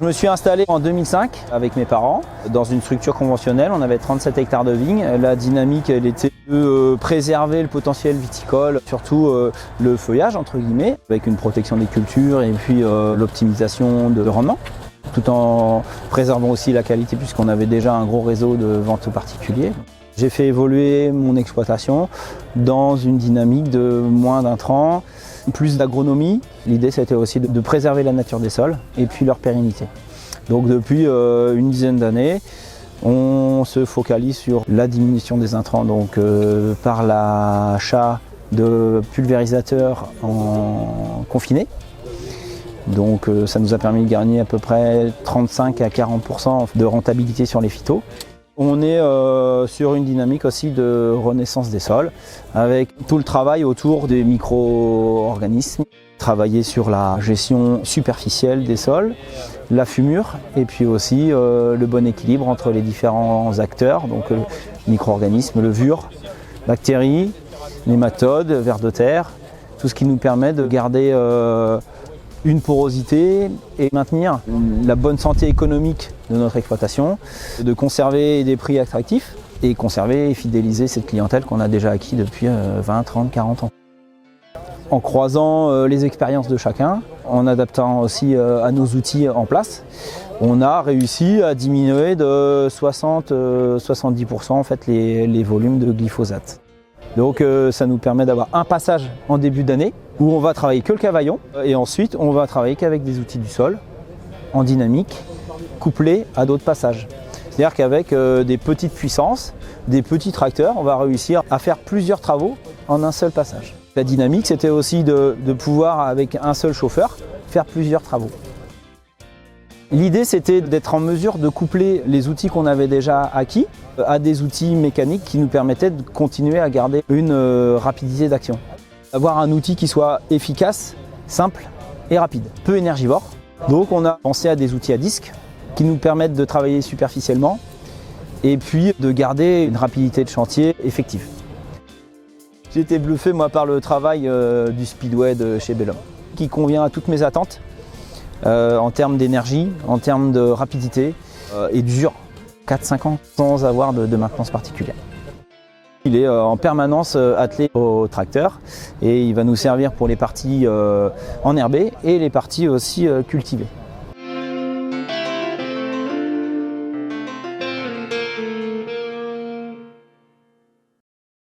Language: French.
Je me suis installé en 2005 avec mes parents dans une structure conventionnelle. On avait 37 hectares de vignes. La dynamique, elle était de préserver le potentiel viticole, surtout le feuillage entre guillemets, avec une protection des cultures et puis l'optimisation de rendement, tout en préservant aussi la qualité puisqu'on avait déjà un gros réseau de vente aux particuliers. J'ai fait évoluer mon exploitation dans une dynamique de moins d'intrants, plus d'agronomie. L'idée c'était aussi de préserver la nature des sols et puis leur pérennité. Donc depuis une dizaine d'années, on se focalise sur la diminution des intrants, donc par l'achat de pulvérisateurs en confiné. Donc ça nous a permis de gagner à peu près 35 à 40% de rentabilité sur les phytos. On est sur une dynamique aussi de renaissance des sols, avec tout le travail autour des micro-organismes, travailler sur la gestion superficielle des sols, la fumure et puis aussi le bon équilibre entre les différents acteurs, donc micro-organismes, levures, bactéries, nématodes, vers de terre, tout ce qui nous permet de garder une porosité et maintenir la bonne santé économique de notre exploitation, de conserver des prix attractifs et conserver et fidéliser cette clientèle qu'on a déjà acquis depuis 20, 30, 40 ans. En croisant les expériences de chacun, en adaptant aussi à nos outils en place, on a réussi à diminuer de 60-70% en fait les volumes de glyphosate. Donc ça nous permet d'avoir un passage en début d'année où on va travailler que le cavaillon et ensuite on va travailler qu'avec des outils du sol en dynamique couplés à d'autres passages. C'est-à-dire qu'avec des petites puissances, des petits tracteurs, on va réussir à faire plusieurs travaux en un seul passage. La dynamique, c'était aussi de pouvoir, avec un seul chauffeur, faire plusieurs travaux. L'idée, c'était d'être en mesure de coupler les outils qu'on avait déjà acquis à des outils mécaniques qui nous permettaient de continuer à garder une rapidité d'action. Avoir un outil qui soit efficace, simple et rapide, peu énergivore. Donc on a pensé à des outils à disque qui nous permettent de travailler superficiellement et puis de garder une rapidité de chantier effective. J'ai été bluffé moi par le travail du Speedway de chez Bellhomme, qui convient à toutes mes attentes en termes d'énergie, en termes de rapidité et dure 4-5 ans sans avoir de maintenance particulière. Il est en permanence attelé au tracteur et il va nous servir pour les parties enherbées et les parties aussi cultivées.